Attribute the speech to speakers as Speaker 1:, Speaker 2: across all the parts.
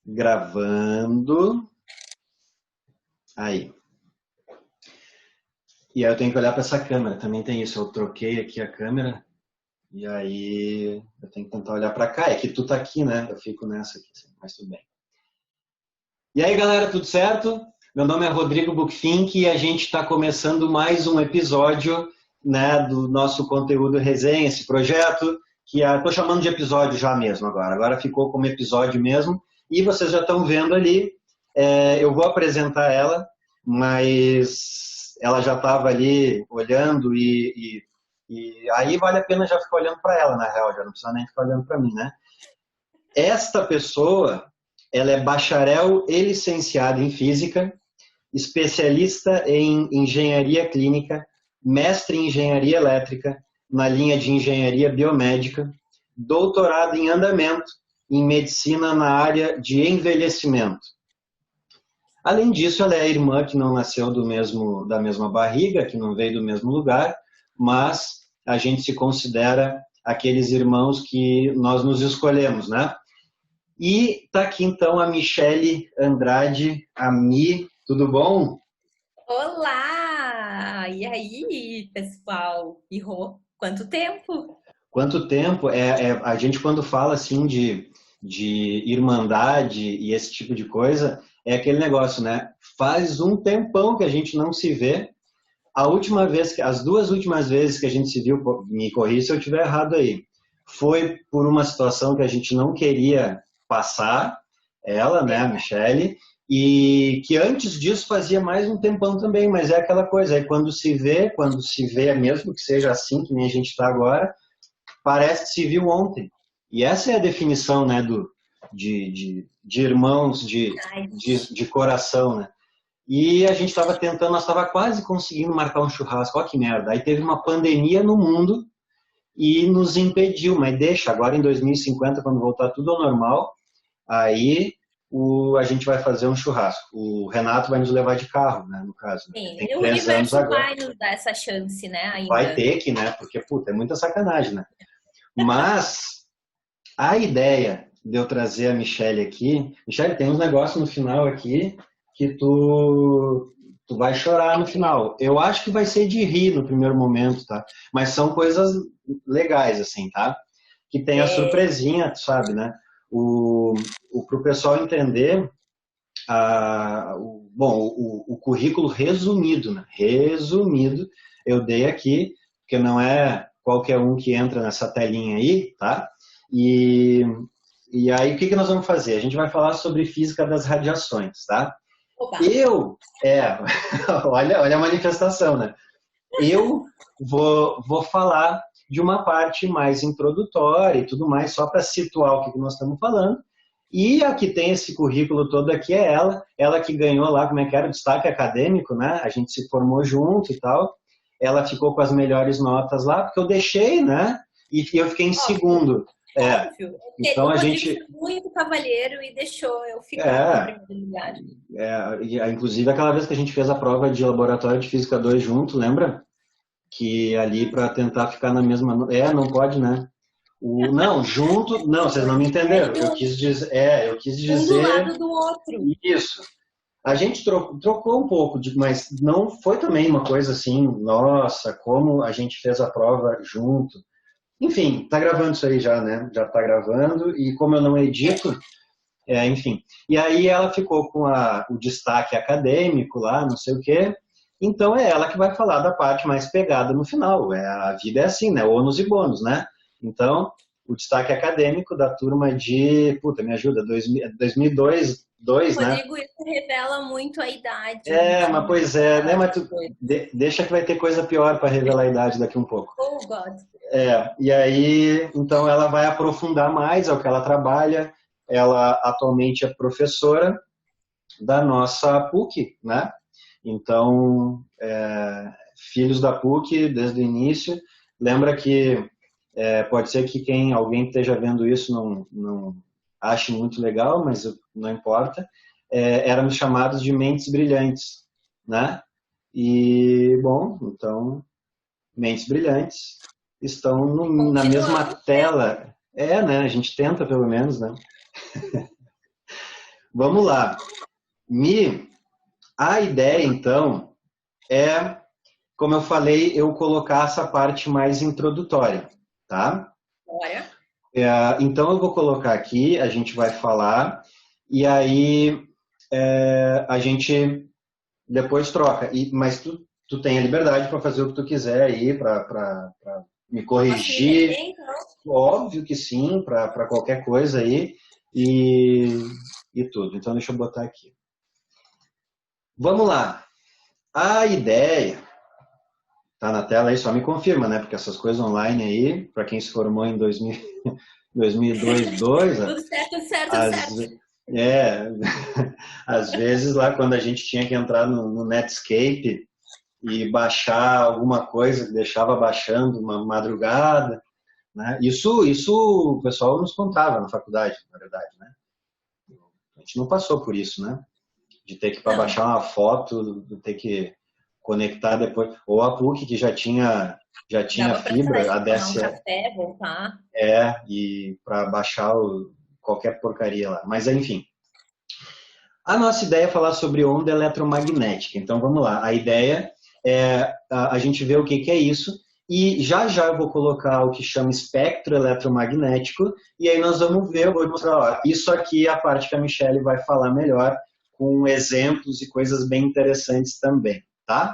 Speaker 1: Gravando. Aí. E aí eu tenho que olhar para essa câmera. Também tem isso. Eu troquei aqui a câmera. E aí eu tenho que tentar olhar para cá. É que tu tá aqui, né? Eu fico nessa aqui, mas tudo bem. E aí, galera, tudo certo? Meu nome é Rodrigo Buchfink e a gente está começando mais um episódio, né, do nosso conteúdo resenha, esse projeto, que estou chamando de episódio já mesmo agora. Agora ficou como episódio mesmo. E vocês já estão vendo ali. Eu vou apresentar ela, mas ela já estava ali olhando e aí vale a pena já ficar olhando para ela, na real, já não precisa nem ficar olhando para mim, né? Esta pessoa, ela é bacharel e licenciada em Física, especialista em Engenharia Clínica, mestre em Engenharia Elétrica, na linha de Engenharia Biomédica, doutorado em andamento em Medicina na área de envelhecimento. Além disso, ela é a irmã que não nasceu da mesma barriga, que não veio do mesmo lugar, mas a gente se considera aqueles irmãos que nós nos escolhemos, né? E tá aqui então a Michele Andrade, a Mi, tudo bom?
Speaker 2: Olá! E aí, pessoal? Quanto tempo?
Speaker 1: Quanto tempo? A gente quando fala assim de irmandade e esse tipo de coisa, é aquele negócio, né? Faz um tempão que a gente não se vê. As duas últimas vezes que a gente se viu, me corrija se eu estiver errado aí, foi por uma situação que a gente não queria passar, ela, né, a Michele, e que antes disso fazia mais um tempão também, mas é aquela coisa, aí quando se vê mesmo que seja assim, que nem a gente está agora, parece que se viu ontem. E essa é a definição, né, de irmãos, de coração, né? E a gente estava tentando, nós estava quase conseguindo marcar um churrasco, olha que merda. Aí teve uma pandemia no mundo e nos impediu, mas deixa, agora em 2050, quando voltar tudo ao normal, aí a gente vai fazer um churrasco. O Renato vai nos levar de carro, né, no caso.
Speaker 2: Sim,
Speaker 1: Tem
Speaker 2: o
Speaker 1: 3 anos
Speaker 2: universo
Speaker 1: agora.
Speaker 2: vai nos dar essa chance, né,
Speaker 1: Vai
Speaker 2: ainda.
Speaker 1: ter que, né, porque, puta, é muita sacanagem, né? Mas a ideia de eu trazer a Michele aqui, Michele, tem uns negócios no final aqui que tu vai chorar no final. Eu acho que vai ser de rir no primeiro momento, tá? Mas são coisas legais, assim, tá? Que tem a
Speaker 2: É,
Speaker 1: surpresinha, tu sabe, né? Pro pessoal entender, o currículo resumido, né? Resumido, eu dei aqui, porque não é qualquer um que entra nessa telinha aí, tá? E, e aí, o que nós vamos fazer? A gente vai falar sobre física das radiações, tá?
Speaker 2: opa!
Speaker 1: Olha a manifestação, né? Eu vou falar de uma parte mais introdutória e tudo mais, só para situar o que nós estamos falando. E a que tem esse currículo todo aqui é ela que ganhou lá, como é que era, o destaque acadêmico, né? A gente se formou junto e tal. Ela ficou com as melhores notas lá, porque eu deixei, né? E eu fiquei em
Speaker 2: Óbvio,
Speaker 1: segundo.
Speaker 2: óbvio.
Speaker 1: Então
Speaker 2: O
Speaker 1: a
Speaker 2: Rodrigo
Speaker 1: gente.
Speaker 2: foi muito cavalheiro e deixou eu ficar em
Speaker 1: É,
Speaker 2: primeiro lugar.
Speaker 1: inclusive aquela vez que a gente fez a prova de laboratório de Física 2 junto, lembra? Que ali para tentar ficar na mesma. Não pode, né? Não, junto. Não, vocês não me entenderam. Eu quis
Speaker 2: Um do
Speaker 1: dizer
Speaker 2: lado do outro.
Speaker 1: isso. A gente trocou um pouco, mas não foi também uma coisa assim, nossa, como a gente fez a prova junto. Enfim, tá gravando isso aí já, né? Já tá gravando, e como eu não edito, enfim. E aí ela ficou com o destaque acadêmico lá, não sei o quê. Então é ela que vai falar da parte mais pegada no final. A vida é assim, né? Ônus e bônus, né? Então, o destaque acadêmico da turma de, puta, me ajuda, 2002, né?
Speaker 2: Rodrigo, isso revela muito a idade. A gente
Speaker 1: Mas
Speaker 2: não
Speaker 1: pois
Speaker 2: pode
Speaker 1: é, né?
Speaker 2: falar
Speaker 1: Mas
Speaker 2: essas coisas.
Speaker 1: deixa que vai ter coisa pior para revelar a idade daqui um pouco.
Speaker 2: Oh, God.
Speaker 1: E aí, então ela vai aprofundar mais, é o que ela trabalha. Ela atualmente é professora da nossa PUC, né? Então, filhos da PUC desde o início. Lembra que pode ser que alguém que esteja vendo isso não ache muito legal, mas não importa. Éramos chamados de mentes brilhantes, né? E, bom, então, mentes brilhantes estão na mesma
Speaker 2: Continuamos, né?
Speaker 1: tela. Né? A gente tenta, pelo menos, né? Vamos lá. A ideia, então, é, como eu falei, eu colocar essa parte mais introdutória, tá?
Speaker 2: Bora.
Speaker 1: Então, eu vou colocar aqui, a gente vai falar, e aí a gente depois troca. Mas tu tem a liberdade para fazer o que tu quiser aí, para me
Speaker 2: Posso me meter,
Speaker 1: corrigir.
Speaker 2: então?
Speaker 1: Óbvio que sim, para qualquer coisa aí e tudo. Então, deixa eu botar aqui. Vamos lá. A ideia tá na tela aí, só me confirma, né? Porque essas coisas online aí, para quem se formou em 2002,
Speaker 2: Tudo certo, tudo certo, tudo
Speaker 1: às,
Speaker 2: certo.
Speaker 1: é, às vezes lá quando a gente tinha que entrar no Netscape e baixar alguma coisa que deixava baixando uma madrugada, né? Isso o pessoal nos contava na faculdade, na verdade, né? A gente não passou por isso, né? De ter que, para
Speaker 2: Não,
Speaker 1: baixar uma foto, de ter que conectar depois. Ou a PUC, que já tinha
Speaker 2: dava pra sair,
Speaker 1: fibra, a
Speaker 2: tomar um
Speaker 1: DSL,
Speaker 2: café, voltar.
Speaker 1: e para baixar qualquer porcaria lá. Mas, enfim. A nossa ideia é falar sobre onda eletromagnética. Então, vamos lá. A ideia é a gente ver o que é isso. E já eu vou colocar o que chama espectro eletromagnético. E aí nós vamos ver, eu vou mostrar, ó, isso aqui é a parte que a Michelle vai falar melhor, com exemplos e coisas bem interessantes também, tá?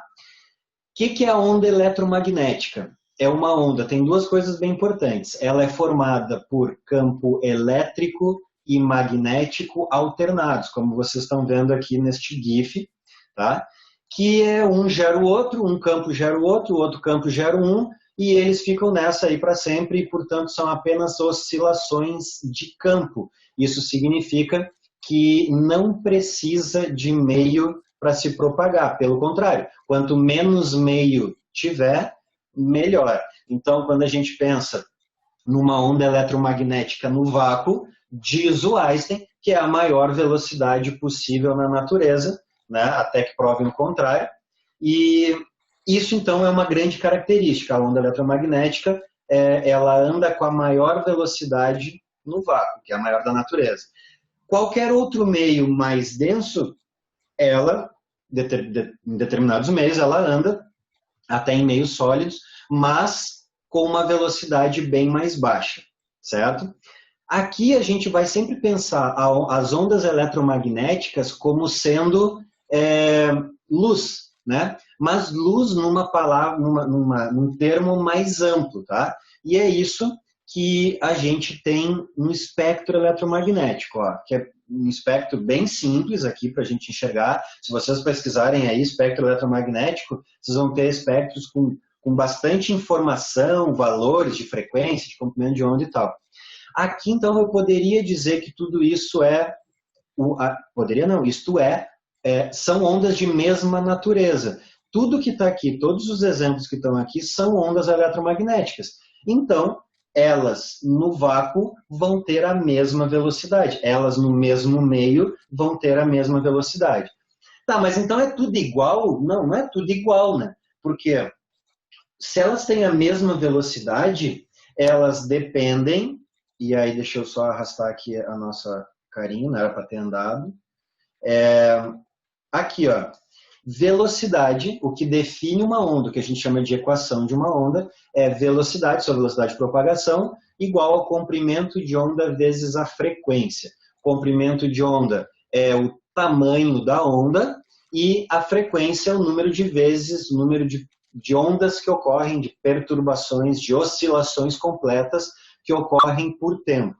Speaker 1: O que é a onda eletromagnética? É uma onda, tem duas coisas bem importantes. Ela é formada por campo elétrico e magnético alternados, como vocês estão vendo aqui neste GIF, tá? Que é um gera o outro, um campo gera o outro campo gera um, e eles ficam nessa aí para sempre, e portanto são apenas oscilações de campo. Isso significa que não precisa de meio para se propagar, pelo contrário, quanto menos meio tiver, melhor. Então, quando a gente pensa numa onda eletromagnética no vácuo, diz o Einstein que é a maior velocidade possível na natureza, né, até que provem o contrário. E isso, então, é uma grande característica. A onda eletromagnética, ela anda com a maior velocidade no vácuo, que é a maior da natureza. Qualquer outro meio mais denso, ela, em determinados meios, ela anda até em meios sólidos, mas com uma velocidade bem mais baixa, certo? Aqui a gente vai sempre pensar as ondas eletromagnéticas como sendo luz, né? Mas luz numa palavra, num termo mais amplo, tá? E é isso que a gente tem no espectro eletromagnético, ó, que é um espectro bem simples aqui para a gente enxergar. Se vocês pesquisarem aí espectro eletromagnético, vocês vão ter espectros com bastante informação, valores de frequência, de comprimento de onda e tal. Aqui, então, eu poderia dizer que tudo isso poderia não, isto são ondas de mesma natureza. Tudo que está aqui, todos os exemplos que estão aqui, são ondas eletromagnéticas. Então, elas no vácuo vão ter a mesma velocidade. Elas no mesmo meio vão ter a mesma velocidade. Tá, mas então é tudo igual? Não, não é tudo igual, né? Porque se elas têm a mesma velocidade, elas dependem, e aí deixa eu só arrastar aqui a nossa carinha, não era para ter andado. Aqui, ó, velocidade, o que define uma onda, o que a gente chama de equação de uma onda, é velocidade, sua velocidade de propagação, igual ao comprimento de onda vezes a frequência. Comprimento de onda é o tamanho da onda e a frequência é o número de vezes, o número de ondas que ocorrem, de perturbações, de oscilações completas que ocorrem por tempo.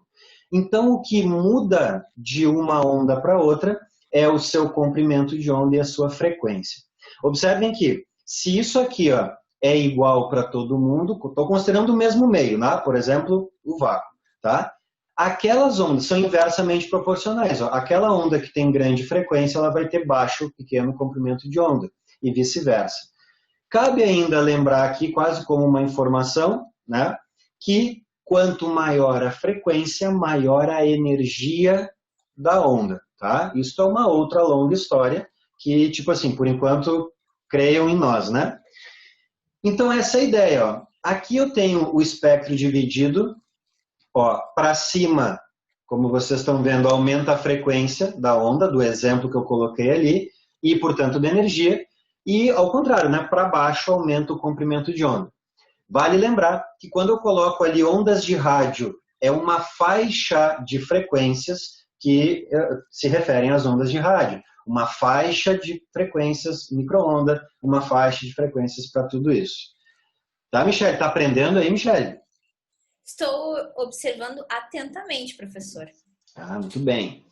Speaker 1: Então, o que muda de uma onda para outra é o seu comprimento de onda e a sua frequência. Observem que, se isso aqui, ó, é igual para todo mundo, estou considerando o mesmo meio, né? Por exemplo, o vácuo, tá? Aquelas ondas são inversamente proporcionais. Ó. Aquela onda que tem grande frequência, ela vai ter baixo ou pequeno comprimento de onda, e vice-versa. Cabe ainda lembrar aqui, quase como uma informação, né, que quanto maior a frequência, maior a energia da onda, tá? Isso é uma outra longa história que, tipo assim, por enquanto, creiam em nós, né? Então, essa é a ideia, ó. Aqui eu tenho o espectro dividido, ó, para cima como vocês estão vendo, aumenta a frequência da onda, do exemplo que eu coloquei ali, e, portanto, da energia. E, ao contrário, né, para baixo aumenta o comprimento de onda. Vale lembrar que quando eu coloco ali ondas de rádio, é uma faixa de frequências que se referem às ondas de rádio. Uma faixa de frequências micro-onda, uma faixa de frequências para tudo isso. Tá, Michele? Tá aprendendo aí, Michele?
Speaker 2: Estou observando atentamente, professor.
Speaker 1: Ah, muito bem.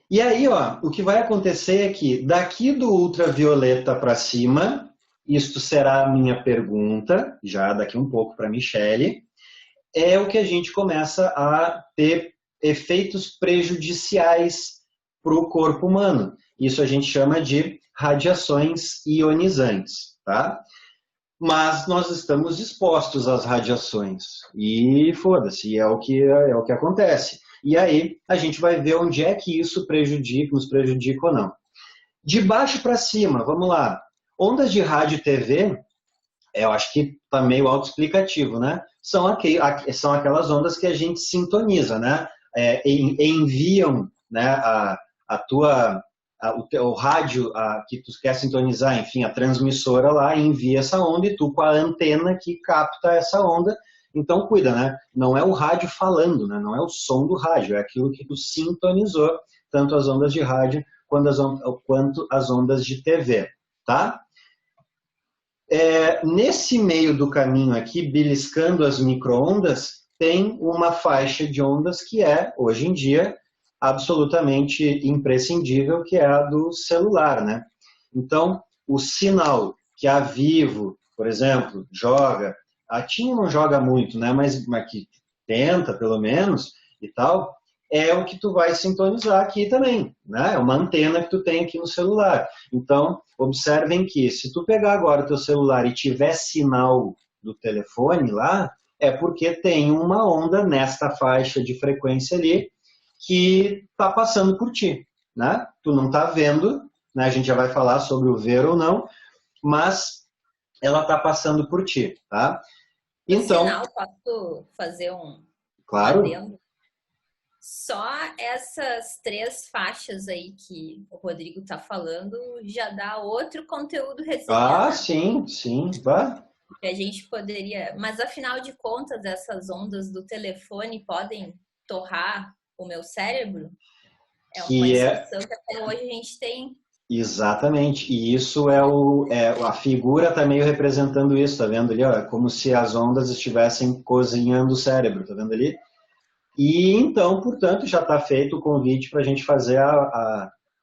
Speaker 1: E aí, ó, o que vai acontecer é que daqui do ultravioleta para cima, isto será a minha pergunta, já daqui um pouco para a Michele, é o que a gente começa a ter efeitos prejudiciais para o corpo humano. Isso a gente chama de radiações ionizantes, tá? Mas nós estamos expostos às radiações e foda-se, é o que acontece. E aí a gente vai ver onde é que isso nos prejudica ou não. De baixo para cima, vamos lá. Ondas de rádio e TV, eu acho que está meio autoexplicativo, né? São aquelas ondas que a gente sintoniza, né? Enviam, né, o rádio que tu quer sintonizar, enfim, a transmissora lá envia essa onda e tu com a antena que capta essa onda. Então cuida, né? Não é o rádio falando, né? Não é o som do rádio, é aquilo que tu sintonizou, tanto as ondas de rádio quanto as ondas de TV, tá? Nesse meio do caminho aqui, beliscando as micro-ondas, tem uma faixa de ondas que é, hoje em dia, absolutamente imprescindível, que é a do celular, né? Então, o sinal que a Vivo, por exemplo, joga, a TIM não joga muito, né? Mas que tenta, pelo menos, e tal, é o que tu vai sintonizar aqui também, né? É uma antena que tu tem aqui no celular. Então, observem que se tu pegar agora o teu celular e tiver sinal do telefone lá, é porque tem uma onda nesta faixa de frequência ali que está passando por ti, né? Tu não está vendo, né? A gente já vai falar sobre o ver ou não, mas ela está passando por ti, tá?
Speaker 2: Então, sinal, posso fazer um
Speaker 1: claro.
Speaker 2: adendo? Só essas 3 faixas aí que o Rodrigo está falando já dá outro conteúdo resenhado.
Speaker 1: Ah, sim, vá.
Speaker 2: Que a gente poderia... Mas, afinal de contas, essas ondas do telefone podem torrar o meu cérebro? É uma discussão que até hoje a gente tem.
Speaker 1: Exatamente, e isso a figura está meio representando isso, tá vendo ali? Ó, é como se as ondas estivessem cozinhando o cérebro, tá vendo ali? E então, portanto, já está feito o convite para a gente fazer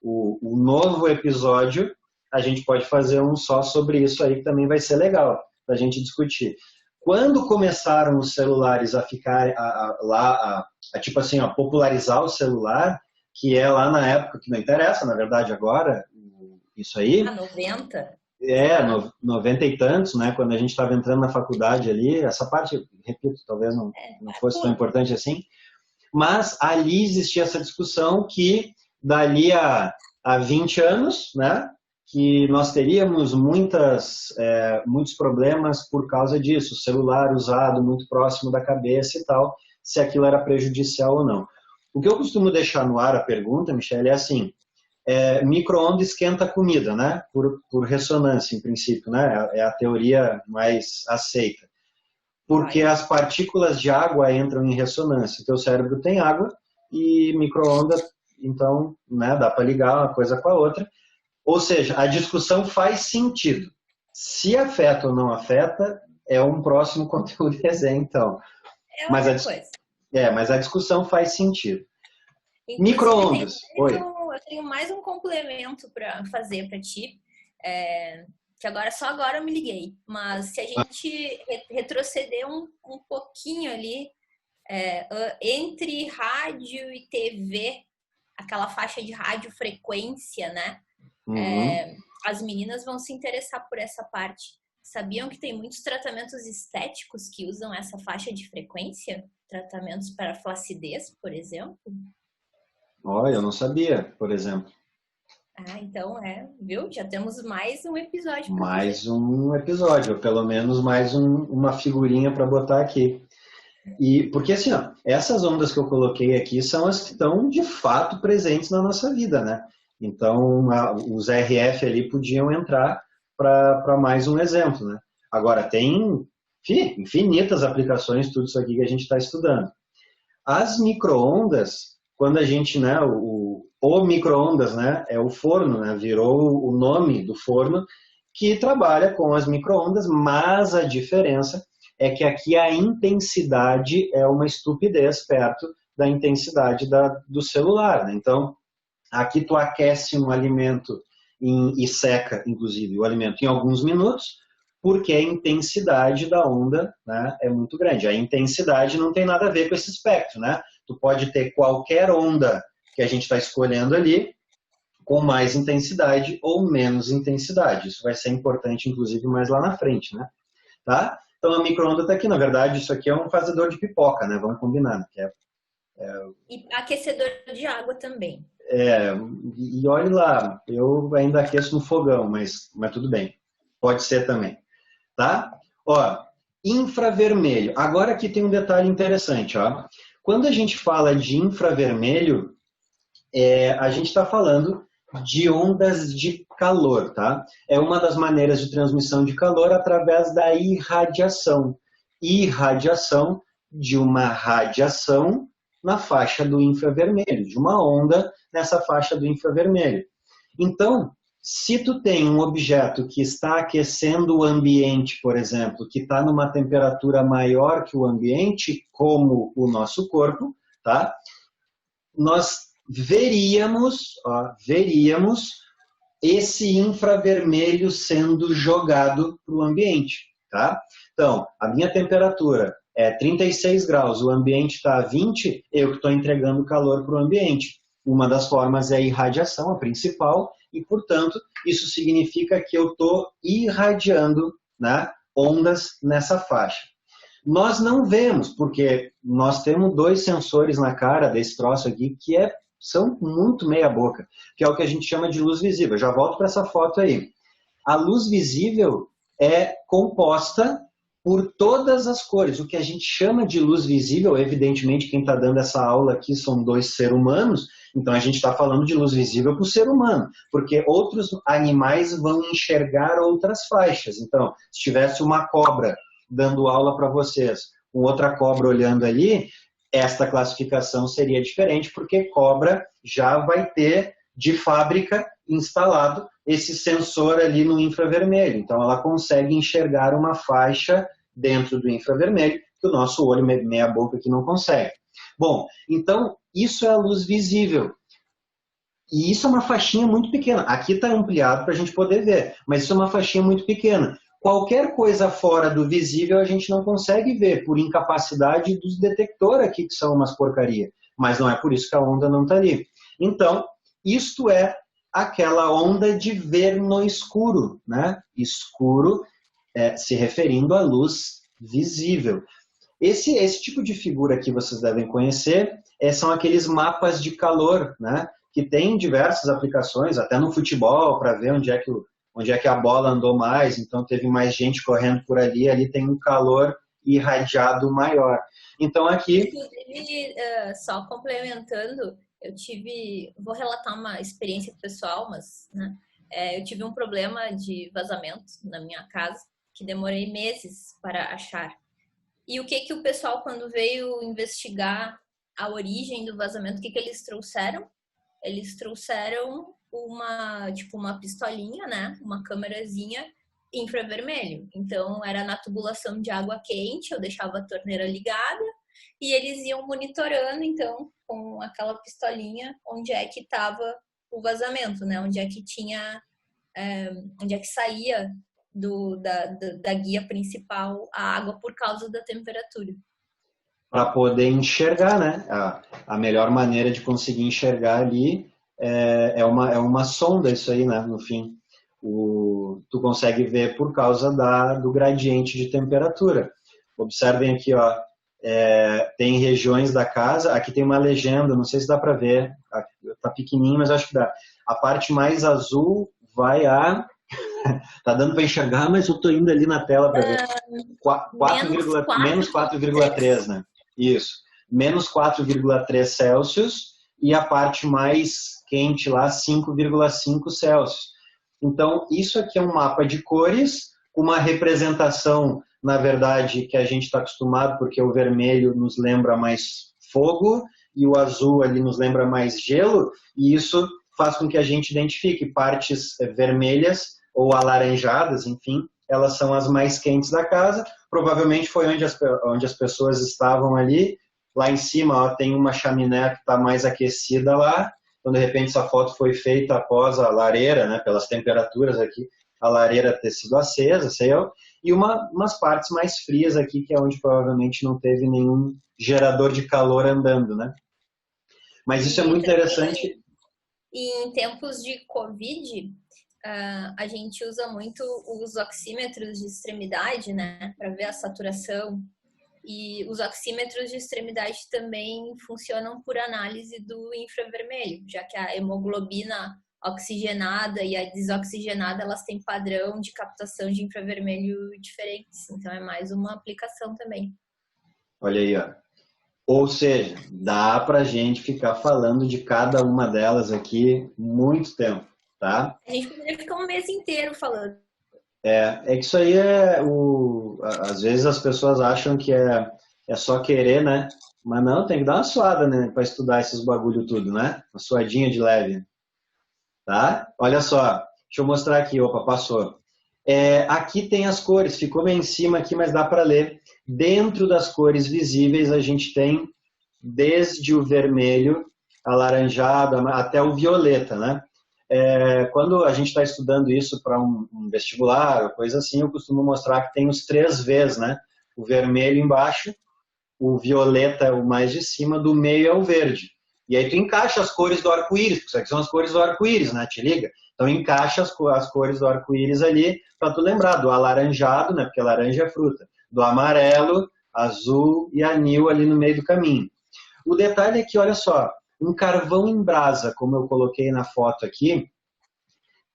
Speaker 1: o novo episódio. A gente pode fazer um só sobre isso aí, que também vai ser legal para a gente discutir. Quando começaram os celulares a ficar tipo assim, a popularizar o celular, que é lá na época que não interessa, na verdade, agora, isso aí.
Speaker 2: 90?
Speaker 1: 90 e tantos, né? Quando a gente estava entrando na faculdade ali, essa parte, repito, talvez não fosse tão importante assim, mas ali existia essa discussão que dali a 20 anos, né? Que nós teríamos muitos problemas por causa disso, o celular usado muito próximo da cabeça e tal, se aquilo era prejudicial ou não. O que eu costumo deixar no ar a pergunta, Michele, é assim, micro-ondas esquenta a comida, né? Por ressonância, em princípio, né? É a teoria mais aceita. Porque as partículas de água entram em ressonância. O teu cérebro tem água e micro-ondas, então, né, dá para ligar uma coisa com a outra. Ou seja, a discussão faz sentido. Se afeta ou não afeta, é um próximo conteúdo de resenha, então. Mas a discussão faz sentido. Micro-ondas.
Speaker 2: Eu tenho mais um complemento para fazer para ti, que só agora eu me liguei. Mas se a gente retroceder um pouquinho ali, entre rádio e TV, aquela faixa de radiofrequência, né? As meninas vão se interessar por essa parte. Sabiam que tem muitos tratamentos estéticos que usam essa faixa de frequência? Tratamentos para flacidez, por exemplo?
Speaker 1: Olha, eu não sabia, por exemplo.
Speaker 2: Então viu? Já temos mais um episódio.
Speaker 1: Mais um episódio, ou pelo menos mais uma figurinha para botar aqui. E porque assim, ó, essas ondas que eu coloquei aqui são as que estão de fato presentes na nossa vida, né? Então, os RF ali podiam entrar para mais um exemplo, né? Agora, tem infinitas aplicações, tudo isso aqui que a gente está estudando. As micro-ondas, quando a gente, né, o micro-ondas, né, é o forno, né, virou o nome do forno, que trabalha com as micro-ondas, mas a diferença é que aqui a intensidade é uma estupidez perto da intensidade do celular, né? Então, aqui tu aquece um alimento e seca, inclusive, o alimento em alguns minutos, porque a intensidade da onda, né, é muito grande. A intensidade não tem nada a ver com esse espectro, né? Tu pode ter qualquer onda que a gente está escolhendo ali, com mais intensidade ou menos intensidade. Isso vai ser importante, inclusive, mais lá na frente, né? Tá? Então, a micro-onda está aqui. Na verdade, isso aqui é um fazedor de pipoca, né? Vamos combinar.
Speaker 2: E aquecedor de água também.
Speaker 1: E olhe lá, eu ainda aqueço no fogão, mas tudo bem. Pode ser também. Tá? Ó, infravermelho. Agora aqui tem um detalhe interessante, ó. Quando a gente fala de infravermelho, a gente está falando de ondas de calor, tá? É uma das maneiras de transmissão de calor através da irradiação. Irradiação de uma radiação na faixa do infravermelho, de uma onda nessa faixa do infravermelho. Então, se tu tem um objeto que está aquecendo o ambiente, por exemplo, que está numa temperatura maior que o ambiente, como o nosso corpo, tá? Nós veríamos esse infravermelho sendo jogado para o ambiente, tá? Então, a minha temperatura é 36 graus, o ambiente está a 20, eu que estou entregando calor para o ambiente. Uma das formas é a irradiação, a principal, e, portanto, isso significa que eu estou irradiando, né, ondas nessa faixa. Nós não vemos, porque nós temos 2 sensores na cara desse troço aqui que são muito meia boca, que é o que a gente chama de luz visível. Eu já volto para essa foto aí. A luz visível é composta por todas as cores. O que a gente chama de luz visível, evidentemente quem está dando essa aula aqui são 2 seres humanos, então a gente está falando de luz visível para o ser humano, porque outros animais vão enxergar outras faixas. Então, se tivesse uma cobra dando aula para vocês, com outra cobra olhando ali, esta classificação seria diferente, porque cobra já vai ter de fábrica instalado esse sensor ali no infravermelho. Então ela consegue enxergar uma faixa dentro do infravermelho que o nosso olho meia boca aqui não consegue. Bom, então isso é a luz visível. E isso é uma faixinha muito pequena. Aqui está ampliado para a gente poder ver, mas isso é uma faixinha muito pequena. Qualquer coisa fora do visível a gente não consegue ver, por incapacidade dos detectores aqui, que são umas porcaria. Mas não é por isso que a onda não está ali. Então, isto é aquela onda de ver no escuro, né? Escuro se referindo à luz visível. Esse tipo de figura que vocês devem conhecer são aqueles mapas de calor, né? Que tem diversas aplicações, até no futebol, para ver onde é que a bola andou mais, então teve mais gente correndo por ali tem um calor irradiado maior. Então aqui...
Speaker 2: Inclusive, só complementando, vou relatar uma experiência pessoal, mas né, eu tive um problema de vazamento na minha casa, que demorei meses para achar. E o que o pessoal, quando veio investigar a origem do vazamento, o que eles trouxeram? Eles trouxeram uma pistolinha, né? Uma câmerazinha infravermelho. Então, era na tubulação de água quente, eu deixava a torneira ligada e eles iam monitorando, então, com aquela pistolinha, onde é que estava o vazamento, né? Onde é que saía da guia principal a água por causa da temperatura.
Speaker 1: Para poder enxergar, né? A melhor maneira de conseguir enxergar ali é uma sonda, isso aí, né? No fim, tu consegue ver por causa do gradiente de temperatura. Observem aqui, ó, tem regiões da casa, aqui tem uma legenda, não sei se dá para ver, tá pequenininho, mas acho que dá. A parte mais azul vai tá dando para enxergar, mas eu tô indo ali na tela para ver. Menos 4,3, né? Isso. Menos 4,3 Celsius e a parte mais quente lá, 5,5 Celsius. Então, isso aqui é um mapa de cores, uma representação, na verdade, que a gente está acostumado, porque o vermelho nos lembra mais fogo e o azul ali nos lembra mais gelo, e isso faz com que a gente identifique partes vermelhas ou alaranjadas, enfim, elas são as mais quentes da casa. Provavelmente foi onde as pessoas estavam ali. Lá em cima ó, tem uma chaminé que está mais aquecida lá. Então, de repente, essa foto foi feita após a lareira, né, pelas temperaturas aqui, a lareira ter sido acesa, sei eu, e umas partes mais frias aqui, que é onde provavelmente não teve nenhum gerador de calor andando, né? Mas isso é muito interessante.
Speaker 2: E em tempos de Covid, a gente usa muito os oxímetros de extremidade, né, para ver a saturação. E os oxímetros de extremidade também funcionam por análise do infravermelho, já que a hemoglobina oxigenada e a desoxigenada, elas têm padrão de captação de infravermelho diferentes. Então, é mais uma aplicação também.
Speaker 1: Olha aí, ó. Ou seja, dá pra gente ficar falando de cada uma delas aqui muito tempo, tá?
Speaker 2: A gente poderia ficar um mês inteiro falando.
Speaker 1: É que isso aí às vezes as pessoas acham que é só querer, né? Mas não, tem que dar uma suada, né? Pra estudar esses bagulho tudo, né? Uma suadinha de leve. Tá? Olha só, deixa eu mostrar aqui, opa, passou. Aqui tem as cores, ficou meio em cima aqui, mas dá para ler. Dentro das cores visíveis a gente tem desde o vermelho, alaranjado, até o violeta, né? Quando a gente está estudando isso para um vestibular ou coisa assim, eu costumo mostrar que tem os 3 Vs, né? O vermelho embaixo, o violeta é o mais de cima, do meio é o verde. E aí tu encaixa as cores do arco-íris, porque isso aqui são as cores do arco-íris, né? Te liga? Então encaixa as cores do arco-íris ali para tu lembrar do alaranjado, né? Porque laranja é fruta. Do amarelo, azul e anil ali no meio do caminho. O detalhe é que, olha só, um carvão em brasa, como eu coloquei na foto aqui,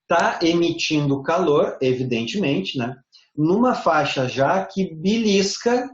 Speaker 1: está emitindo calor, evidentemente, né? Numa faixa já que belisca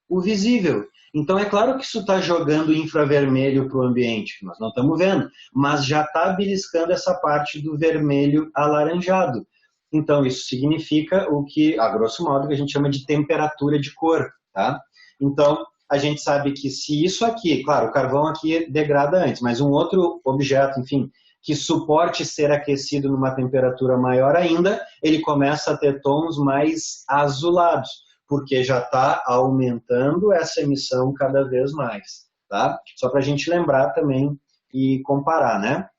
Speaker 1: o visível. Então, é claro que isso está jogando infravermelho para o ambiente, que nós não estamos vendo, mas já está beliscando essa parte do vermelho alaranjado. Então, isso significa o que, a grosso modo, que a gente chama de temperatura de cor, tá? Então, a gente sabe que se isso aqui, claro, o carvão aqui degrada antes, mas um outro objeto, enfim, que suporte ser aquecido numa temperatura maior ainda, ele começa a ter tons mais azulados, porque já está aumentando essa emissão cada vez mais, tá? Só para a gente lembrar também e comparar, né?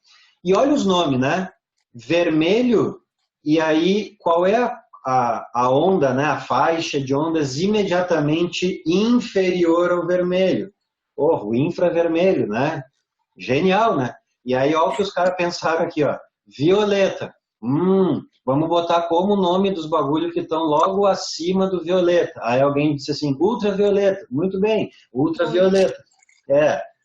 Speaker 1: E olha os nomes, né? Vermelho, e aí qual é a onda, né? A faixa de ondas imediatamente inferior ao vermelho. O infravermelho, né? Genial, né? E aí olha o que os caras pensaram aqui, ó. Violeta. Vamos botar como o nome dos bagulhos que estão logo acima do violeta. Aí alguém disse assim, ultravioleta. Muito bem, ultravioleta.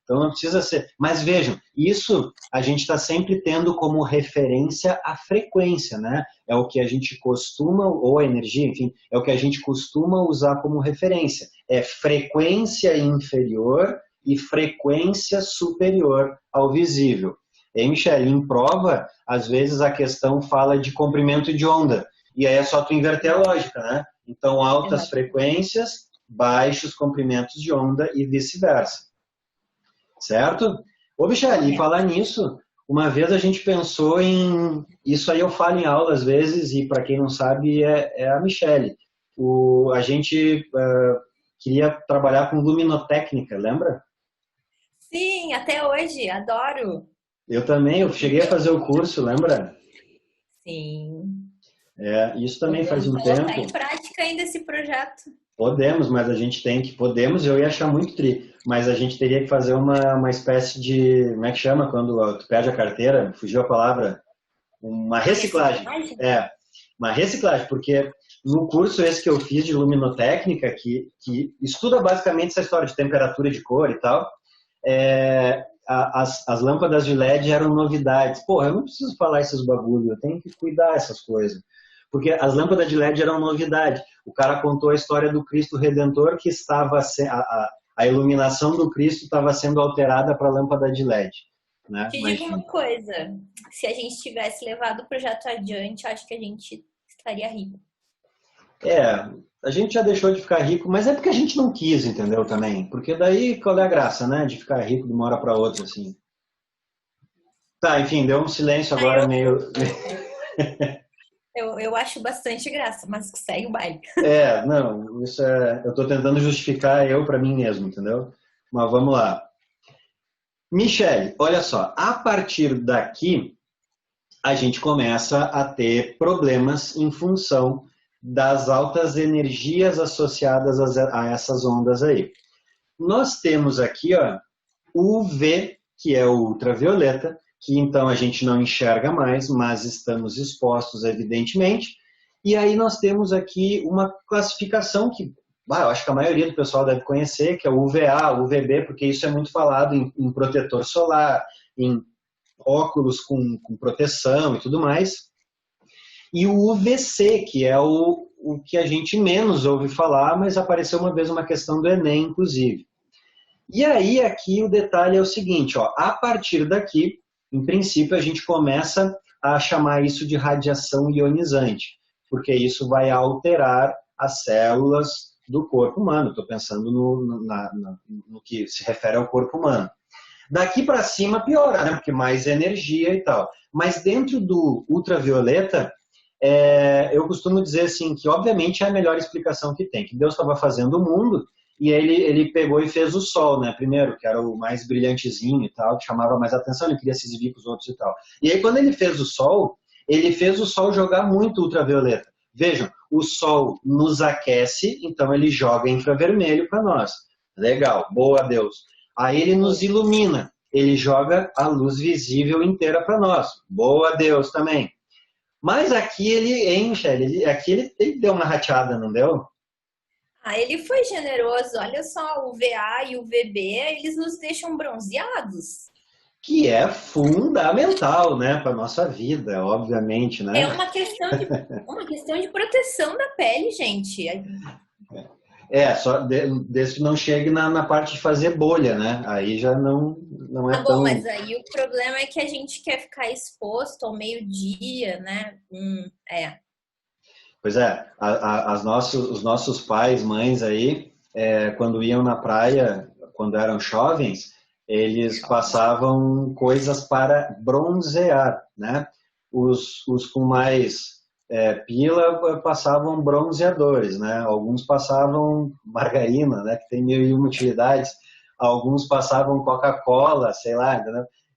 Speaker 1: Então não precisa ser. Mas vejam, isso a gente está sempre tendo como referência a frequência, né? É o que a gente costuma, ou a energia, enfim, é o que a gente costuma usar como referência. É frequência inferior e frequência superior ao visível. E, Michele, em prova, às vezes a questão fala de comprimento de onda. E aí é só tu inverter a lógica, né? Então, altas frequências, baixos comprimentos de onda e vice-versa. Certo? Ô, Michele, e falar nisso, uma vez a gente pensou em... Isso aí eu falo em aula às vezes, e para quem não sabe, é a Michele. A gente queria trabalhar com luminotécnica, lembra?
Speaker 2: Sim, até hoje, adoro.
Speaker 1: Eu também, eu cheguei a fazer o curso, lembra?
Speaker 2: Sim.
Speaker 1: Isso também faz um tempo.
Speaker 2: Podemos colocar em prática ainda esse projeto.
Speaker 1: Podemos, mas a gente tem que... Podemos, eu ia achar muito tri, mas a gente teria que fazer uma espécie de... Como é que chama quando tu perde a carteira? Fugiu a palavra. Uma reciclagem. Uma reciclagem, porque no curso esse que eu fiz de luminotécnica, que estuda basicamente essa história de temperatura de cor e tal, as lâmpadas de LED eram novidades. Porra, eu não preciso falar esses bagulho, eu tenho que cuidar dessas coisas. Porque as lâmpadas de LED eram novidade. O cara contou a história do Cristo Redentor que estava a iluminação do Cristo estava sendo alterada para a lâmpada de LED. Né?
Speaker 2: Te digo uma coisa, se a gente tivesse levado o projeto adiante, acho que a gente estaria rico.
Speaker 1: A gente já deixou de ficar rico, mas é porque a gente não quis, entendeu, também? Porque daí, qual é a graça, né, de ficar rico de uma hora para outra, assim. Tá, enfim, deu um silêncio agora meio...
Speaker 2: Eu acho bastante graça, mas segue o baile.
Speaker 1: Não, isso eu tô tentando justificar eu para mim mesmo, entendeu? Mas vamos lá. Michele, olha só, a partir daqui, a gente começa a ter problemas em função das altas energias associadas a essas ondas aí. Nós temos aqui, ó, o UV, que é o ultravioleta, que então a gente não enxerga mais, mas estamos expostos, evidentemente. E aí nós temos aqui uma classificação que eu acho que a maioria do pessoal deve conhecer, que é o UVA, o UVB, porque isso é muito falado em protetor solar, em óculos com proteção e tudo mais. E o UVC, que é o que a gente menos ouve falar, mas apareceu uma vez uma questão do Enem, inclusive. E aí, aqui o detalhe é o seguinte, ó, a partir daqui, em princípio, a gente começa a chamar isso de radiação ionizante, porque isso vai alterar as células do corpo humano. Estou pensando no que se refere ao corpo humano. Daqui para cima piora, né? Porque mais energia e tal. Mas dentro do ultravioleta, eu costumo dizer assim, que obviamente é a melhor explicação que tem, que Deus estava fazendo o mundo e ele pegou e fez o Sol, né? Primeiro, que era o mais brilhantezinho e tal, que chamava mais atenção, ele queria se exibir com os outros e tal. E aí quando ele fez o Sol jogar muito ultravioleta. Vejam, o Sol nos aquece, então ele joga infravermelho para nós. Legal, boa Deus. Aí ele nos ilumina, ele joga a luz visível inteira para nós. Boa Deus também. Mas aqui ele deu uma rateada, não deu?
Speaker 2: Ele foi generoso. Olha só, o VA e o VB, eles nos deixam bronzeados.
Speaker 1: Que é fundamental, né, para nossa vida, obviamente, né?
Speaker 2: É uma questão de proteção da pele, gente.
Speaker 1: Só desde que não chegue na parte de fazer bolha, né? Aí já não é tão...
Speaker 2: Mas aí o problema é que a gente quer ficar exposto ao meio-dia, né?
Speaker 1: Pois é, os nossos pais, mães aí, quando iam na praia, quando eram jovens, eles passavam coisas para bronzear, né? Os com mais pila passavam bronzeadores, né? Alguns passavam margarina, né? Que tem 1001 utilidades. Alguns passavam Coca-Cola, sei lá,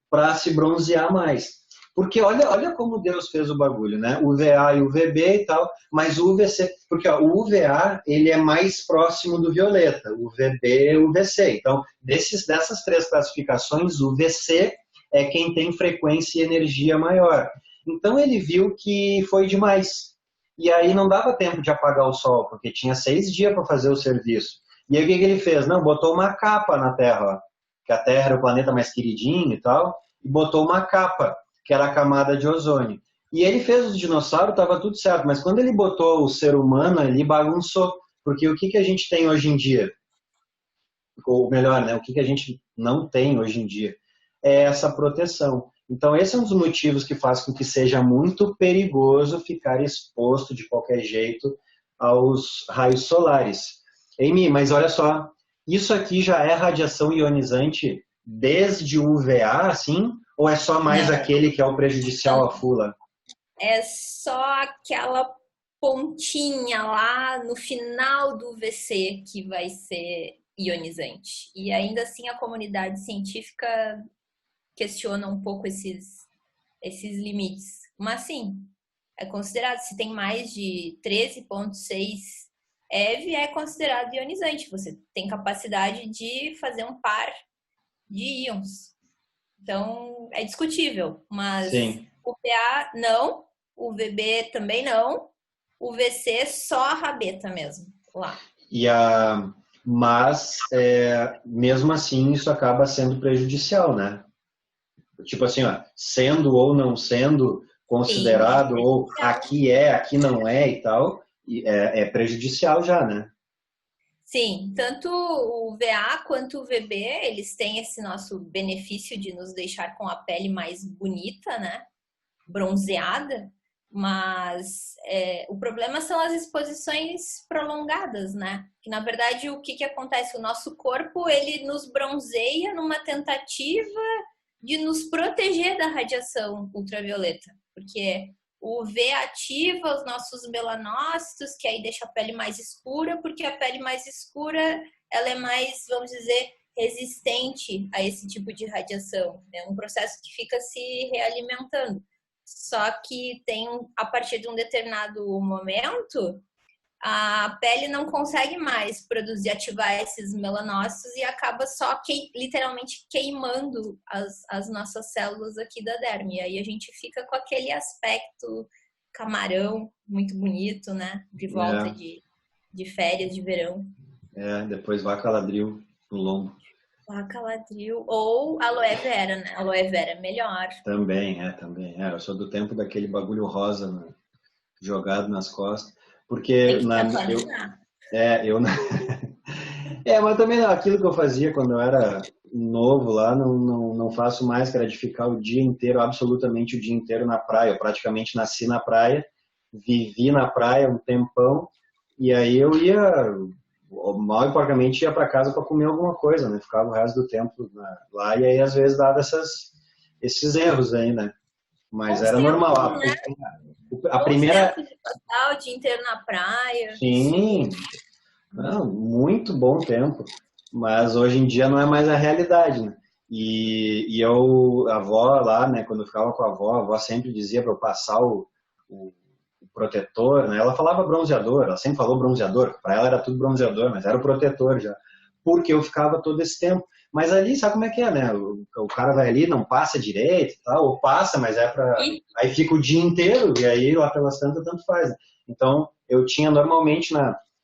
Speaker 1: para se bronzear mais. Porque olha como Deus fez o bagulho, né? O VA e o VB e tal, mas o UVC, porque ó, o UVA ele é mais próximo do violeta, o VB o VC. Então, dessas três classificações, o VC é quem tem frequência e energia maior. Então ele viu que foi demais. E aí não dava tempo de apagar o sol, porque tinha 6 dias para fazer o serviço. E aí o que ele fez? Não, botou uma capa na Terra, ó, que a Terra era o planeta mais queridinho e tal, e botou uma capa, que era a camada de ozônio. E ele fez os dinossauros, estava tudo certo, mas quando ele botou o ser humano, ele bagunçou. Porque o que a gente tem hoje em dia? Ou melhor, né, o que a gente não tem hoje em dia? É essa proteção. Então, esse é um dos motivos que faz com que seja muito perigoso ficar exposto de qualquer jeito aos raios solares. Amy, mas olha só, isso aqui já é radiação ionizante desde o UVA, assim? Ou é só mais aquele que é o prejudicial à fula?
Speaker 2: É só aquela pontinha lá no final do UVC que vai ser ionizante. E ainda assim a comunidade científica questiona um pouco esses limites. Mas sim, é considerado, se tem mais de 13,6 EV, é considerado ionizante. Você tem capacidade de fazer um par de íons. Então, é discutível, mas sim. O VA não, o VB também não, o VC só a rabeta mesmo, lá.
Speaker 1: Mas, mesmo assim, isso acaba sendo prejudicial, né? Tipo assim, ó, sendo ou não sendo considerado, sim, ou aqui não é e tal, é prejudicial já, né?
Speaker 2: Sim, tanto o VA quanto o VB, eles têm esse nosso benefício de nos deixar com a pele mais bonita, né? Bronzeada, mas o problema são as exposições prolongadas, né? Que na verdade o que acontece? O nosso corpo ele nos bronzeia numa tentativa de nos proteger da radiação ultravioleta, porque o UV ativa os nossos melanócitos, que aí deixa a pele mais escura, porque a pele mais escura ela é mais, vamos dizer, resistente a esse tipo de radiação. É um processo que fica se realimentando. Só que tem, a partir de um determinado momento, a pele não consegue mais produzir, ativar esses melanócitos e acaba só literalmente queimando as nossas células aqui da derme. E aí a gente fica com aquele aspecto camarão muito bonito, né? De volta de férias, de verão.
Speaker 1: Depois vaca ladril no lombo.
Speaker 2: Vaca ladril ou aloe vera, né? Aloe vera é melhor.
Speaker 1: Também. Eu sou do tempo daquele bagulho rosa, né? Jogado nas costas. Porque mas também aquilo que eu fazia quando eu era novo lá, não faço mais, que era de ficar o dia inteiro, absolutamente o dia inteiro na praia. Eu praticamente nasci na praia, vivi na praia um tempão, e aí eu ia, mal e porcamente, ia para casa para comer alguma coisa, né? Ficava o resto do tempo lá, e aí às vezes dava esses erros aí, né? Mas era normal.
Speaker 2: Né?
Speaker 1: A primeira...
Speaker 2: de passar o dia inteiro na praia.
Speaker 1: Sim, não, muito bom tempo, mas hoje em dia não é mais a realidade, né? E a avó lá, né, quando eu ficava com a avó sempre dizia para eu passar o protetor, né? Ela falava bronzeador, ela sempre falou bronzeador, para ela era tudo bronzeador, mas era o protetor já, porque eu ficava todo esse tempo. Mas ali, sabe como é que é, né? O cara vai ali, não passa direito e tal, ou passa, mas aí fica o dia inteiro, e aí lá pelas tantas, tanto faz, né? Então, eu tinha normalmente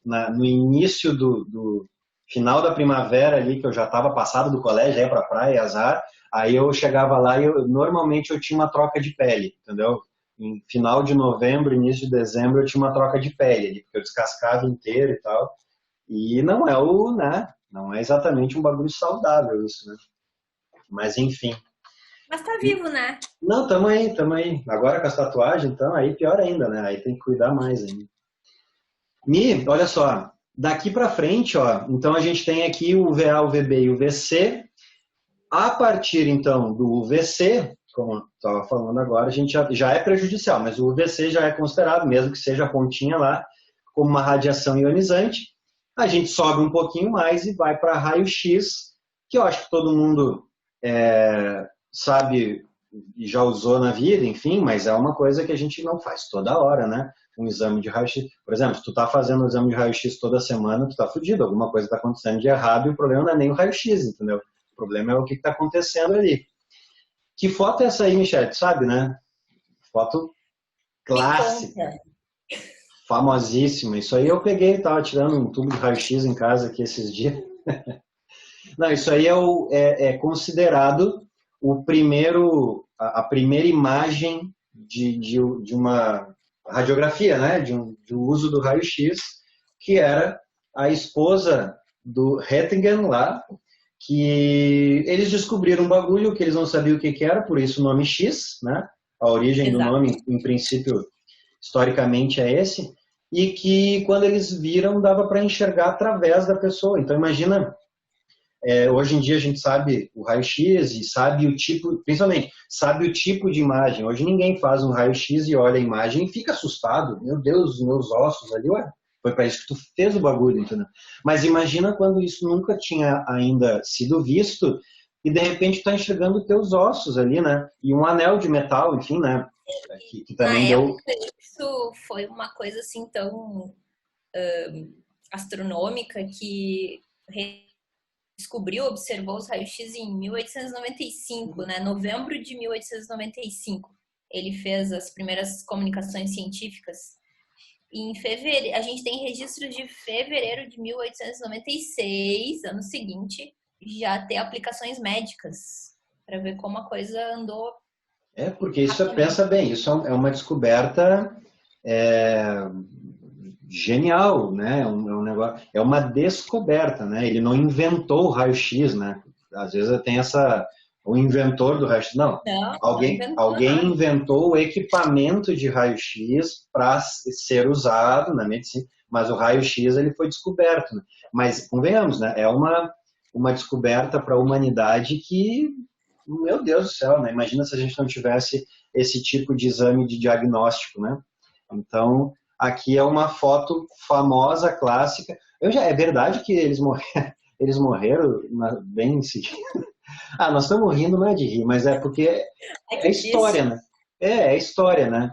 Speaker 1: no início do final da primavera ali, que eu já estava passado do colégio, ia pra praia, azar, aí eu chegava lá e normalmente eu tinha uma troca de pele, entendeu? Em final de novembro, início de dezembro, eu tinha uma troca de pele ali, porque eu descascava inteiro e tal, e não é né? Não é exatamente um bagulho saudável isso, né? Mas enfim.
Speaker 2: Mas tá vivo, né?
Speaker 1: Não, tamo aí. Agora com as tatuagens, então, aí pior ainda, né? Aí tem que cuidar mais ainda. Olha só, daqui para frente, ó, então a gente tem aqui o VA, o VB e o VC. A partir, então, do UVC, como eu estava falando agora, a gente já é prejudicial, mas o UVC já é considerado, mesmo que seja a pontinha lá, como uma radiação ionizante. A gente sobe um pouquinho mais e vai para raio-x, que eu acho que todo mundo sabe e já usou na vida, enfim, mas é uma coisa que a gente não faz toda hora, né? Um exame de raio-x. Por exemplo, se tu tá fazendo um exame de raio-x toda semana, tu tá fudido, alguma coisa tá acontecendo de errado e o problema não é nem o raio-x, entendeu? O problema é o que tá acontecendo ali. Que foto é essa aí, Michelle? Tu sabe, né? Foto clássica. Famosíssima. Isso aí eu peguei, tava tirando um tubo de raio-x em casa aqui esses dias. Não, isso aí é considerado a primeira imagem de uma radiografia, né? De um uso do raio-x, que era a esposa do Röntgen lá, que eles descobriram um bagulho que eles não sabiam o que era, por isso o nome X, né? A origem do nome, em princípio, historicamente é esse, e que quando eles viram dava para enxergar através da pessoa. Então imagina, hoje em dia a gente sabe o raio-x e sabe o tipo, principalmente, sabe o tipo de imagem. Hoje ninguém faz um raio-x e olha a imagem e fica assustado. Meu Deus, os meus ossos ali, ué, foi para isso que tu fez o bagulho, entendeu? Mas imagina quando isso nunca tinha ainda sido visto e de repente tu tá enxergando os teus ossos ali, né? E um anel de metal, enfim, né? Que também deu...
Speaker 2: Isso foi uma coisa assim tão astronômica que observou os raios-x em 1895, né? Novembro de 1895. Ele fez as primeiras comunicações científicas. E em fevereiro, a gente tem registros de fevereiro de 1896, ano seguinte, já ter aplicações médicas, para ver como a coisa andou.
Speaker 1: Porque isso, pensa bem, isso é uma descoberta genial, né? É um negócio, é uma descoberta, né? Ele não inventou o raio-x, né? Às vezes tem o inventor do raio-x. Não,
Speaker 2: Não, não inventou
Speaker 1: alguém
Speaker 2: nada.
Speaker 1: inventou o equipamento de raio-x para ser usado na medicina, mas o raio-x ele foi descoberto, né? Mas convenhamos, né? É uma descoberta para a humanidade que, meu Deus do céu, né? Imagina se a gente não tivesse esse tipo de exame de diagnóstico, né? Então, aqui é uma foto famosa, clássica. É verdade que eles morreram bem em seguida. Ah, nós estamos rindo, não é de rir, mas é porque
Speaker 2: É
Speaker 1: é
Speaker 2: que
Speaker 1: história,
Speaker 2: triste.
Speaker 1: né? É história, né?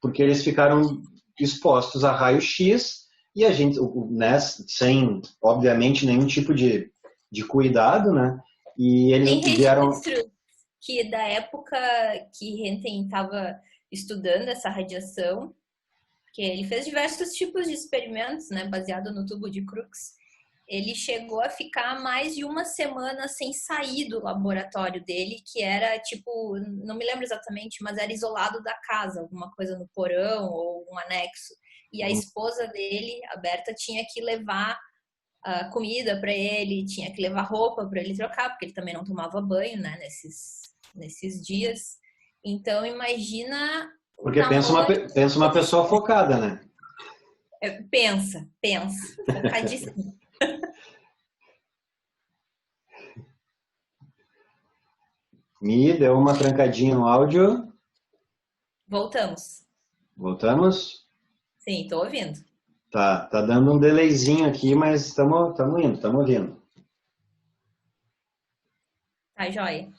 Speaker 1: Porque eles ficaram expostos a raio-x e a gente, né, sem, obviamente, nenhum tipo de cuidado, né? E
Speaker 2: Tem
Speaker 1: eles vieram.
Speaker 2: registro que da época que Röntgen estava estudando essa radiação, que ele fez diversos tipos de experimentos, né, baseado no tubo de Crookes. Ele chegou a ficar mais de uma semana sem sair do laboratório dele, que era tipo, não me lembro exatamente, mas era isolado da casa, alguma coisa no porão ou um anexo. E a esposa dele, a Berta, tinha que levar a comida para ele, tinha que levar roupa para ele trocar, porque ele também não tomava banho, né, nesses dias. Então, imagina o
Speaker 1: Porque
Speaker 2: namoro.
Speaker 1: pensa uma pessoa focada, né?
Speaker 2: Pensa, focadíssimo.
Speaker 1: Me deu uma trancadinha no áudio.
Speaker 2: Voltamos.
Speaker 1: Voltamos?
Speaker 2: Sim, tô ouvindo.
Speaker 1: Tá dando um delayzinho aqui, mas estamos indo, estamos ouvindo.
Speaker 2: Tá, joia.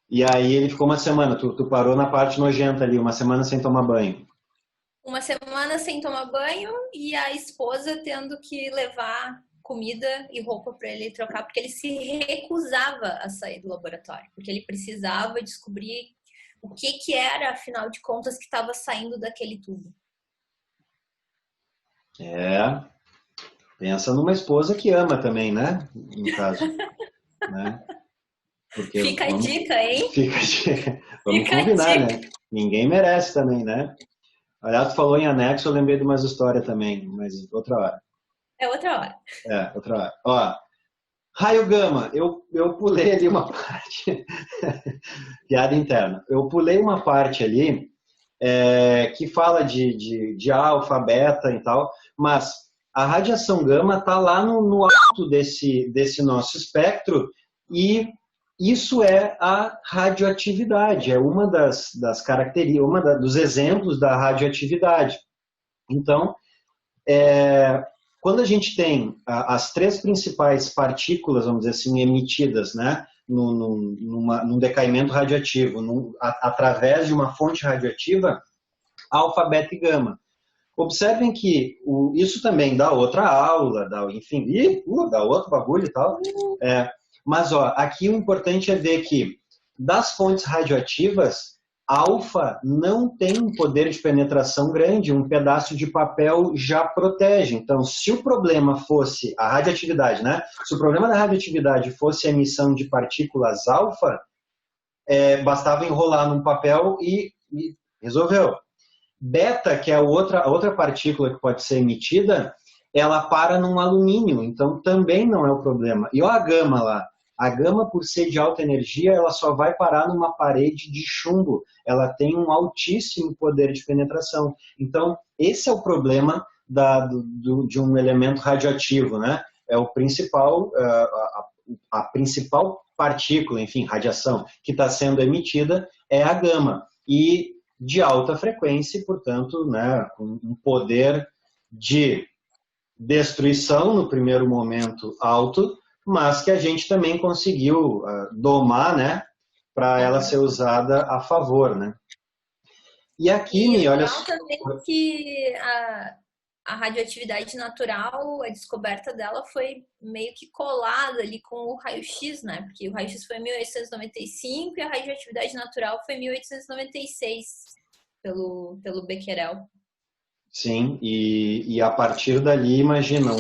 Speaker 1: E aí ele ficou uma semana, tu parou na parte nojenta ali, uma semana sem tomar banho.
Speaker 2: Uma semana sem tomar banho e a esposa tendo que levar comida e roupa para ele trocar, porque ele se recusava a sair do laboratório, porque ele precisava descobrir o que era, afinal de contas, que estava saindo daquele tubo.
Speaker 1: É, pensa numa esposa que ama também, né? No caso, né? Porque
Speaker 2: Fica a dica, hein?
Speaker 1: vamos
Speaker 2: Fica a
Speaker 1: combinar, né?
Speaker 2: dica.
Speaker 1: Ninguém merece também, né? Aliás, tu falou em anexo, eu lembrei de umas histórias também, mas outra hora.
Speaker 2: É outra hora.
Speaker 1: Outra hora. Ó, raio gama, eu pulei ali uma parte, piada interna. Eu pulei uma parte ali que fala de alfa, beta e tal, mas a radiação gama está lá no alto desse nosso espectro e isso é a radioatividade, é uma das características, dos exemplos da radioatividade. Então, quando a gente tem as três principais partículas, vamos dizer assim, emitidas, né, num decaimento radioativo, através de uma fonte radioativa, alfa, beta e gama. Observem que isso também dá outra aula, enfim, dá outro bagulho e tal. Mas ó, aqui o importante é ver que das fontes radioativas, alfa não tem um poder de penetração grande, um pedaço de papel já protege. Então, se o problema fosse a radioatividade, né? Se o problema da radioatividade fosse a emissão de partículas alfa, bastava enrolar num papel e resolveu. Beta, que é a outra partícula que pode ser emitida, ela para num alumínio, então também não é o problema. E olha a gama lá. A gama, por ser de alta energia, ela só vai parar numa parede de chumbo. Ela tem um altíssimo poder de penetração. Então, esse é o problema de um elemento radioativo, né? É o principal, a principal partícula, enfim, radiação, que está sendo emitida é a gama. E de alta frequência, portanto, né, com um poder de destruição no primeiro momento alto, mas que a gente também conseguiu domar, né, para ela ser usada a favor, né? E aqui,
Speaker 2: E
Speaker 1: olha
Speaker 2: legal também que a radioatividade natural, a descoberta dela foi meio que colada ali com o raio-x, né? Porque o raio-x foi em 1895 e a radioatividade natural foi em 1896 pelo Becquerel.
Speaker 1: Sim, e a partir dali, imagina,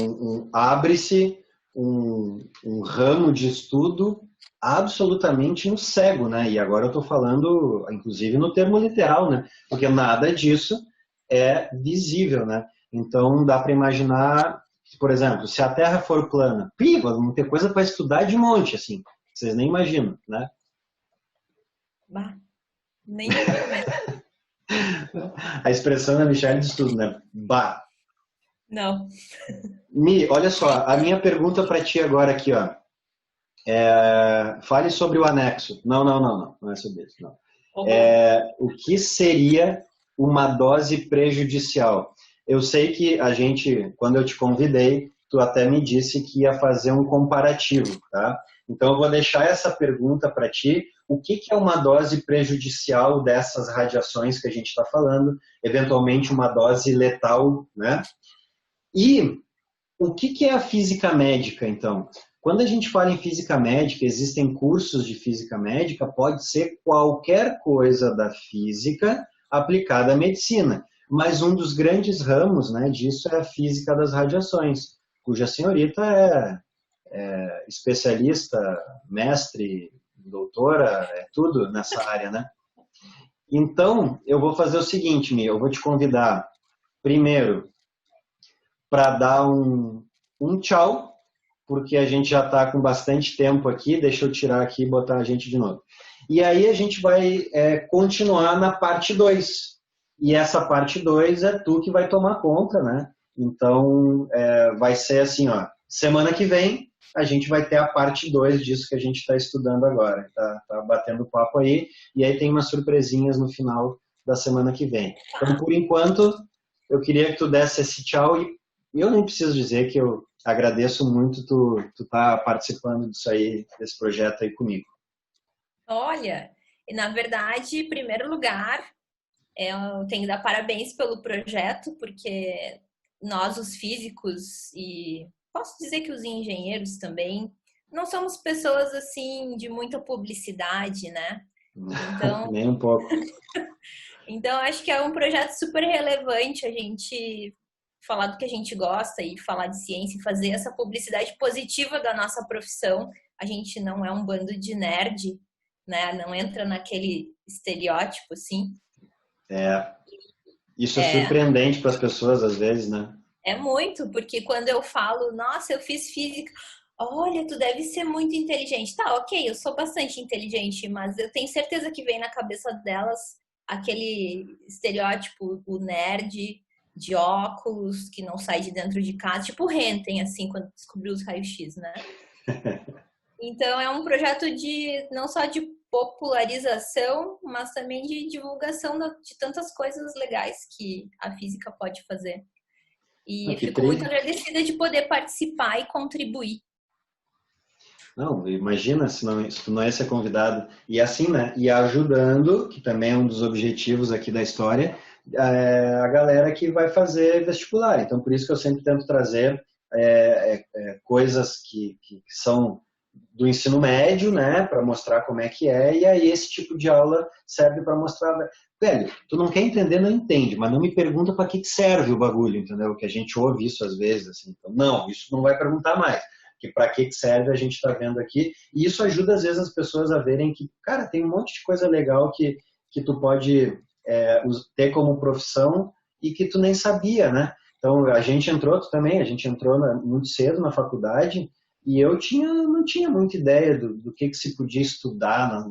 Speaker 1: abre-se um ramo de estudo absolutamente no cego, né? E agora eu estou falando, inclusive, no termo literal, né? Porque nada disso é visível, né? Então, dá para imaginar, por exemplo, se a Terra for plana, vamos ter coisa para estudar de monte, assim. Vocês nem imaginam, né?
Speaker 2: Bah, nem imagino mesmo.
Speaker 1: A expressão da Michelle diz tudo, né? Bah.
Speaker 2: Não.
Speaker 1: Mi, olha só, a minha pergunta para ti agora aqui, ó. Fale sobre o anexo. Não é sobre isso, não. O que seria uma dose prejudicial? Eu sei que a gente, quando eu te convidei, tu até me disse que ia fazer um comparativo, tá? Então eu vou deixar essa pergunta para ti. O que é uma dose prejudicial dessas radiações que a gente está falando? Eventualmente uma dose letal, né? E o que é a física médica, então? Quando a gente fala em física médica, existem cursos de física médica, pode ser qualquer coisa da física aplicada à medicina. Mas um dos grandes ramos, né, disso é a física das radiações, cuja senhorita é especialista, mestre, doutora, é tudo nessa área, né? Então, eu vou fazer o seguinte, Mi, eu vou te convidar, primeiro, para dar um tchau, porque a gente já está com bastante tempo aqui, deixa eu tirar aqui e botar a gente de novo. E aí a gente vai continuar na parte 2. E essa parte 2 é tu que vai tomar conta, né? Então, vai ser assim, ó, semana que vem a gente vai ter a parte 2 disso que a gente está estudando agora. Tá batendo papo aí, e aí tem umas surpresinhas no final da semana que vem. Então, por enquanto, eu queria que tu desse esse tchau, e eu nem preciso dizer que eu agradeço muito tu tá participando disso aí, desse projeto aí comigo.
Speaker 2: Olha, na verdade, em primeiro lugar, eu tenho que dar parabéns pelo projeto, porque nós, os físicos, e posso dizer que os engenheiros também, não somos pessoas assim de muita publicidade, né?
Speaker 1: Então, nem um pouco.
Speaker 2: Então, acho que é um projeto super relevante a gente falar do que a gente gosta e falar de ciência e fazer essa publicidade positiva da nossa profissão. A gente não é um bando de nerd, né? Não entra naquele estereótipo, assim.
Speaker 1: Isso é surpreendente para as pessoas, às vezes, né?
Speaker 2: É muito, porque quando eu falo, nossa, eu fiz física, olha, tu deve ser muito inteligente. Tá, ok, eu sou bastante inteligente, mas eu tenho certeza que vem na cabeça delas aquele estereótipo, o nerd de óculos, que não sai de dentro de casa, tipo o Renten, assim, quando descobriu os raios-x, né? Então, é um projeto não só de popularização, mas também de divulgação de tantas coisas legais que a física pode fazer. E fico muito agradecida de poder participar e contribuir.
Speaker 1: Não, imagina se tu não ia ser convidado. E assim, né? E ajudando, que também é um dos objetivos aqui da história, a galera que vai fazer vestibular. Então, por isso que eu sempre tento trazer coisas que são do ensino médio, né? Para mostrar como é que é. E aí esse tipo de aula serve para mostrar... Velho, tu não quer entender, não entende, mas não me pergunta para que serve o bagulho, entendeu? Que a gente ouve isso às vezes, assim. Então, não, isso não vai perguntar mais. Que para que serve a gente está vendo aqui. E isso ajuda, às vezes, as pessoas a verem que, cara, tem um monte de coisa legal que tu pode ter como profissão e que tu nem sabia, né? Então, a gente entrou muito cedo na faculdade e eu não tinha muita ideia do que se podia estudar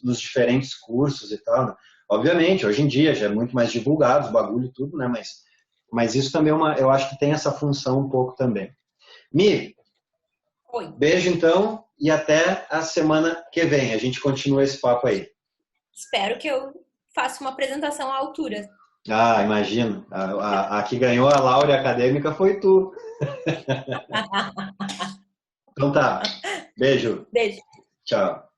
Speaker 1: nos diferentes cursos e tal, né? Obviamente, hoje em dia já é muito mais divulgado os bagulho e tudo, né? Mas isso também eu acho que tem essa função um pouco também. Mi,
Speaker 2: oi.
Speaker 1: Beijo então e até a semana que vem. A gente continua esse papo aí.
Speaker 2: Espero que eu faça uma apresentação à altura.
Speaker 1: Ah, imagino. A que ganhou a Laure acadêmica foi tu. Então tá. Beijo.
Speaker 2: Beijo.
Speaker 1: Tchau.